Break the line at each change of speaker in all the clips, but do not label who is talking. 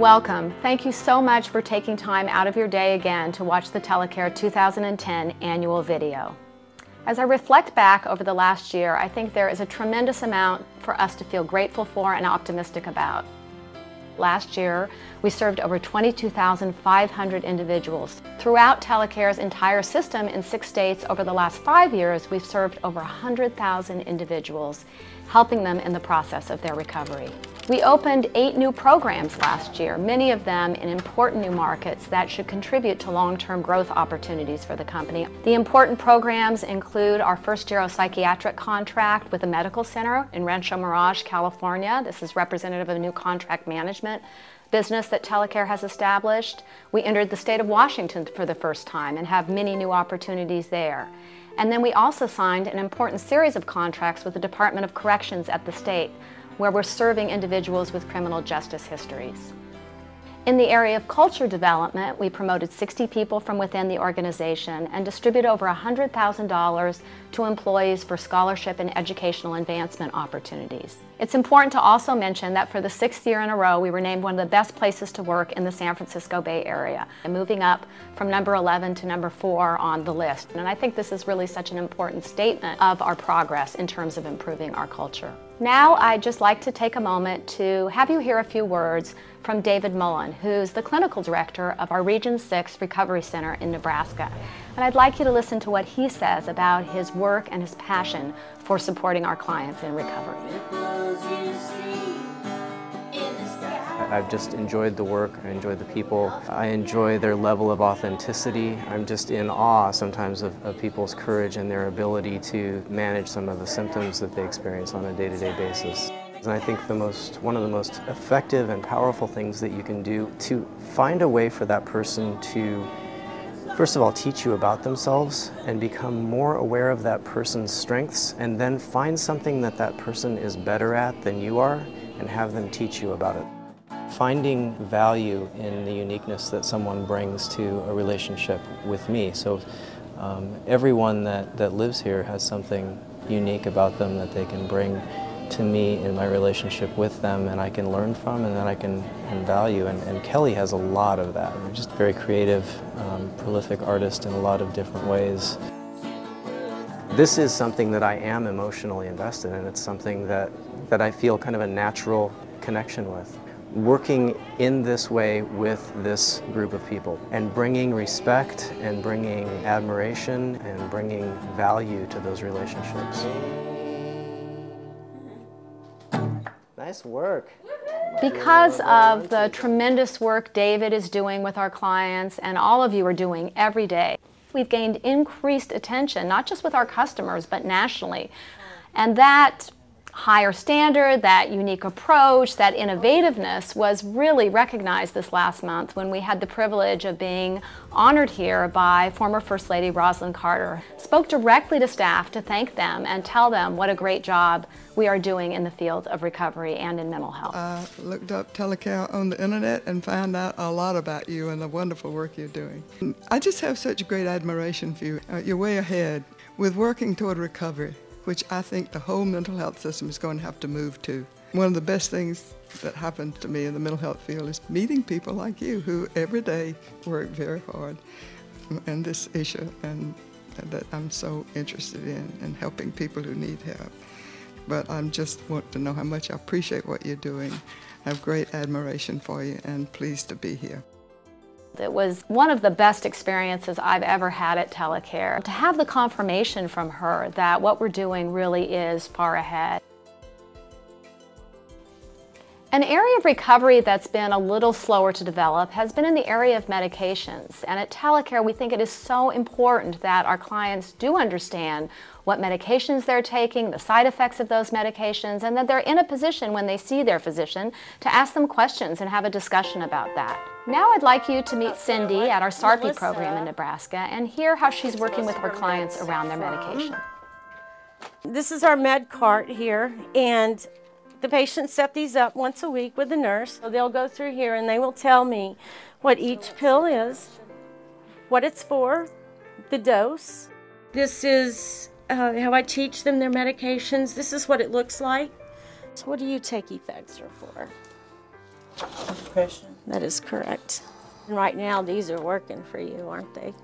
Welcome. Thank you so much for taking time out of your day again to watch the Telecare 2010 annual video. As I reflect back over the last year, I think there is a tremendous amount for us to feel grateful for and optimistic about. Last year, we served over 22,500 individuals. Throughout Telecare's entire system in 6 states over the last 5 years, we've served over 100,000 individuals, helping them in the process of their recovery. We opened 8 new programs last year, many of them in important new markets that should contribute to long-term growth opportunities for the company. The important programs include our first neuropsychiatric contract with a medical center in Rancho Mirage, California. This is representative of a new contract management business that Telecare has established. We entered the state of Washington for the first time and have many new opportunities there. And then we also signed an important series of contracts with the Department of Corrections at the state, where we're serving individuals with criminal justice histories. In the area of culture development, we promoted 60 people from within the organization and distributed over $100,000 to employees for scholarship and educational advancement opportunities. It's important to also mention that for the 6th year in a row, we were named one of the best places to work in the San Francisco Bay Area, moving up from number 11 to number 4 on the list. And I think this is really such an important statement of our progress in terms of improving our culture. Now, I'd just like to take a moment to have you hear a few words from David Mullen, who's the clinical director of our Region 6 Recovery Center in Nebraska. And I'd like you to listen to what he says about his work and his passion for supporting our clients in recovery.
I've just enjoyed the work, I enjoy the people, I enjoy their level of authenticity. I'm just in awe sometimes of people's courage and their ability to manage some of the symptoms that they experience on a day-to-day basis. And I think one of the most effective and powerful things that you can do to find a way for that person to, first of all, teach you about themselves and become more aware of that person's strengths, and then find something that that person is better at than you are and have them teach you about it. Finding value in the uniqueness that someone brings to a relationship with me. So everyone that lives here has something unique about them that they can bring to me in my relationship with them, and I can learn from, and that I can value. And Kelly has a lot of that. We're just very creative, prolific artist in a lot of different ways. This is something that I am emotionally invested in. It's something that I feel kind of a natural connection with. Working in this way with this group of people and bringing respect and bringing admiration and bringing value to those relationships. Nice work.
Because of the tremendous work David is doing with our clients and all of you are doing every day, we've gained increased attention, not just with our customers, but nationally. And that higher standard, that unique approach, that innovativeness was really recognized this last month when we had the privilege of being honored here by former First Lady Rosalynn Carter. Spoke directly to staff to thank them and tell them what a great job we are doing in the field of recovery and in mental health.
I looked up Telecare on the internet and found out a lot about you and the wonderful work you're doing. I just have such great admiration for you. You're way ahead with working toward recovery, which I think the whole mental health system is going to have to move to. One of the best things that happened to me in the mental health field is meeting people like you who every day work very hard in this issue, and that I'm so interested in helping people who need help. But I just want to know how much I appreciate what you're doing. I have great admiration for you and pleased to be here.
It was one of the best experiences I've ever had at Telecare. To have the confirmation from her that what we're doing really is far ahead. An area of recovery that's been a little slower to develop has been in the area of medications. And at Telecare, we think it is so important that our clients do understand what medications they're taking, the side effects of those medications, and that they're in a position when they see their physician to ask them questions and have a discussion about that. Now I'd like you to meet Cindy at our SARPI program in Nebraska and hear how she's working with her clients around their medication.
This is our med cart here, and the patients set these up once a week with the nurse. So they'll go through here and they will tell me what each pill is, what it's for, the dose. This is how I teach them their medications. This is what it looks like. So what do you take Effexor for?
Depression.
That is correct. And right now, these are working for you, aren't they?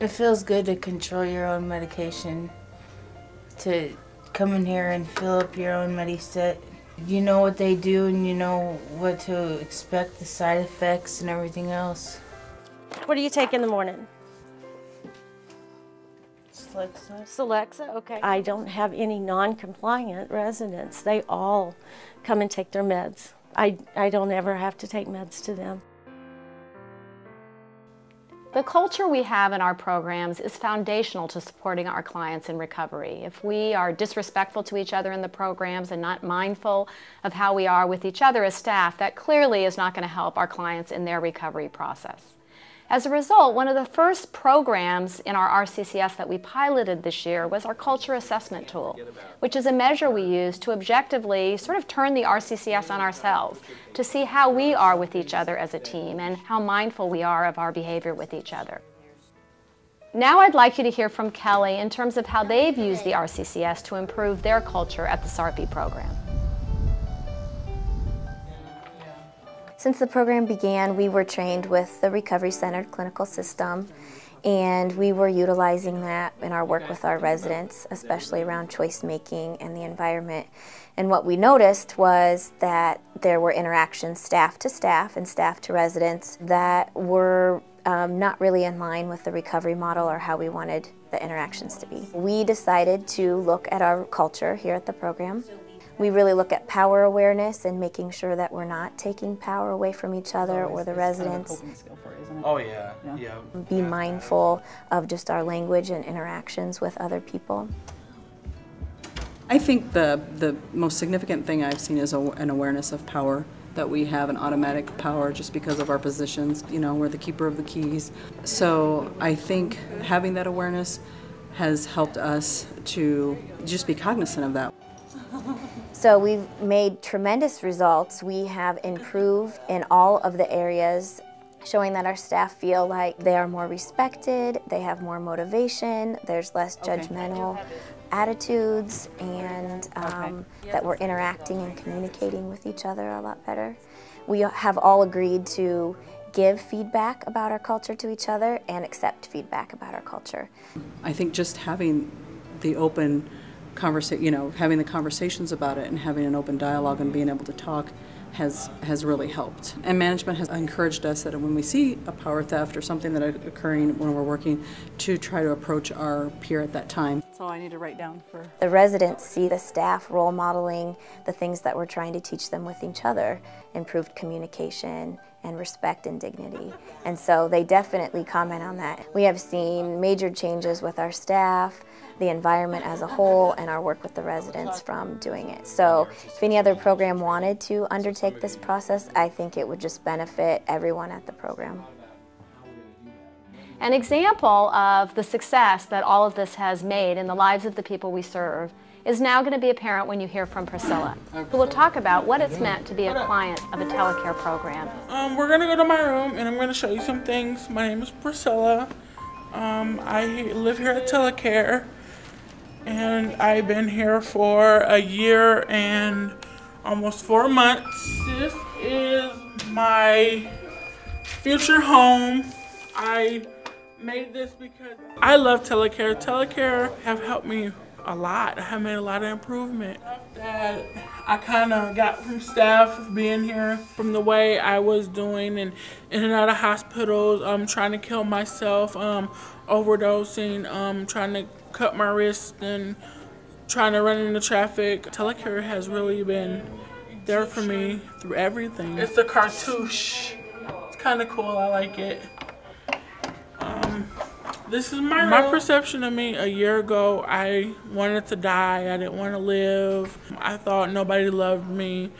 It feels good to control your own medication, to come in here and fill up your own Mediset. You know what they do and you know what to expect, the side effects and everything else.
What do you take in the morning?
Celexa.
Celexa, okay. I don't have any non-compliant residents. They all come and take their meds. I don't ever have to take meds to them.
The culture we have in our programs is foundational to supporting our clients in recovery. If we are disrespectful to each other in the programs and not mindful of how we are with each other as staff, that clearly is not going to help our clients in their recovery process. As a result, one of the first programs in our RCCS that we piloted this year was our culture assessment tool, which is a measure we use to objectively sort of turn the RCCS on ourselves to see how we are with each other as a team and how mindful we are of our behavior with each other. Now I'd like you to hear from Kelly in terms of how they've used the RCCS to improve their culture at the SARPI program.
Since the program began, we were trained with the recovery-centered clinical system, and we were utilizing that in our work with our residents, especially around choice making and the environment. And what we noticed was that there were interactions staff to staff and staff to residents that were not really in line with the recovery model or how we wanted the interactions to be. We decided to look at our culture here at the program. We really look at power awareness and making sure that we're not taking power away from each other or the residents.
Oh yeah, yeah.
Be mindful of just our language and interactions with other people.
I think the most significant thing I've seen is an awareness of power, that we have an automatic power just because of our positions. You know, we're the keeper of the keys. So I think having that awareness has helped us to just be cognizant of that.
So we've made tremendous results. We have improved in all of the areas, showing that our staff feel like they are more respected, they have more motivation, there's less judgmental attitudes, and that we're interacting and communicating with each other a lot better. We have all agreed to give feedback about our culture to each other and accept feedback about our culture.
I think just having the open having the conversations about it and having an open dialogue and being able to talk has really helped. And management has encouraged us that when we see a power theft or something that is occurring when we're working, to try to approach our peer at that time. That's all I need to write down for.
The residents see the staff role modeling the things that we're trying to teach them with each other, improved communication and respect and dignity. And so they definitely comment on that. We have seen major changes with our staff, the environment as a whole, and our work with the residents from doing it. So if any other program wanted to undertake this process, I think it would just benefit everyone at the program.
An example of the success that all of this has made in the lives of the people we serve is now going to be apparent when you hear from Priscilla, who will talk about what it's meant to be a client of a Telecare program.
We're going to go to my room and I'm going to show you some things. My name is Priscilla. I live here at Telecare, and I've been here for a year and almost 4 months. This is my future home. I made this because I love Telecare. Telecare have helped me a lot. I have made a lot of improvement that I kind of got from staff being here, from the way I was doing and in and out of hospitals, trying to kill myself, overdosing, trying to cut my wrist and trying to run into traffic. Telecare has really been there for me through everything. It's a cartouche. It's kind of cool. I like it. This is my perception of me. A year ago, I wanted to die. I didn't want to live. I thought nobody loved me.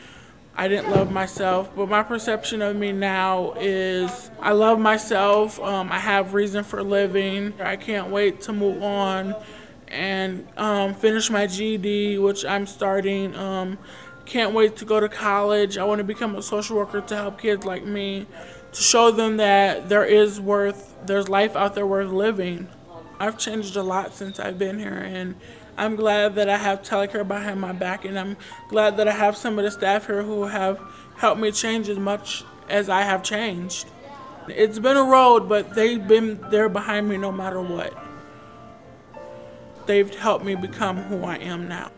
I didn't love myself. But my perception of me now is I love myself. I have reason for living. I can't wait to move on and finish my GED, which I'm starting. Can't wait to go to college. I want to become a social worker to help kids like me, to show them that there's life out there worth living. I've changed a lot since I've been here, and I'm glad that I have Telecare behind my back, and I'm glad that I have some of the staff here who have helped me change as much as I have changed. It's been a road, but they've been there behind me no matter what. They've helped me become who I am now.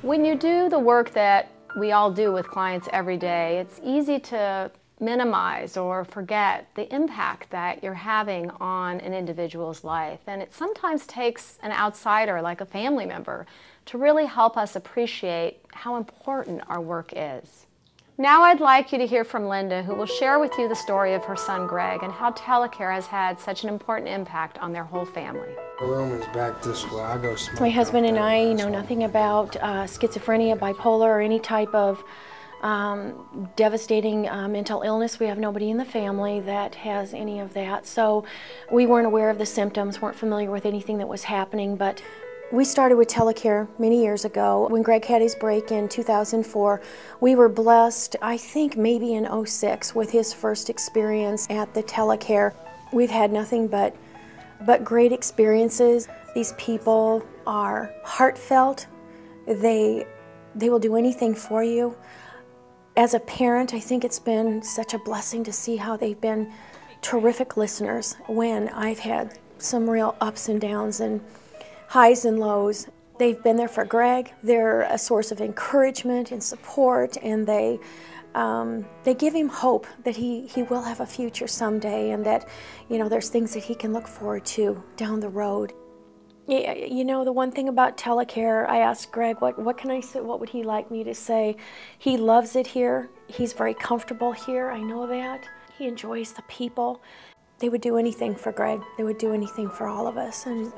When you do the work that we all do with clients every day, it's easy to minimize or forget the impact that you're having on an individual's life. And it sometimes takes an outsider, like a family member, to really help us appreciate how important our work is. Now I'd like you to hear from Linda, who will share with you the story of her son Greg and how Telecare has had such an important impact on their whole family.
The room is back this way. I go smoke.
My husband and I know nothing about schizophrenia, bipolar, or any type of devastating mental illness. We have nobody in the family that has any of that. So we weren't aware of the symptoms, weren't familiar with anything that was happening. But we started with Telecare many years ago. When Greg had his break in 2004, we were blessed, I think maybe in 2006, with his first experience at the Telecare. We've had nothing but great experiences. These people are heartfelt. They will do anything for you. As a parent, I think it's been such a blessing to see how they've been terrific listeners when I've had some real ups and downs and highs and lows. They've been there for Greg. They're a source of encouragement and support, and they give him hope that he will have a future someday, and that, you know, there's things that he can look forward to down the road. You know, the one thing about Telecare, I asked Greg, what can I say, what would he like me to say? He loves it here. He's very comfortable here, I know that. He enjoys the people. They would do anything for Greg. They would do anything for all of us, and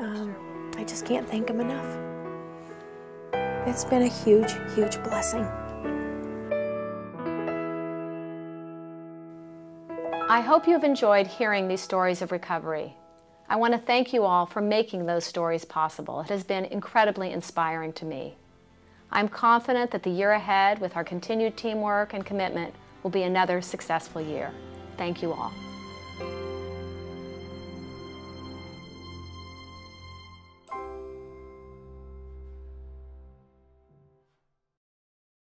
I just can't thank him enough. It's been a huge, huge blessing.
I hope you've enjoyed hearing these stories of recovery. I want to thank you all for making those stories possible. It has been incredibly inspiring to me. I'm confident that the year ahead, with our continued teamwork and commitment, will be another successful year. Thank you all.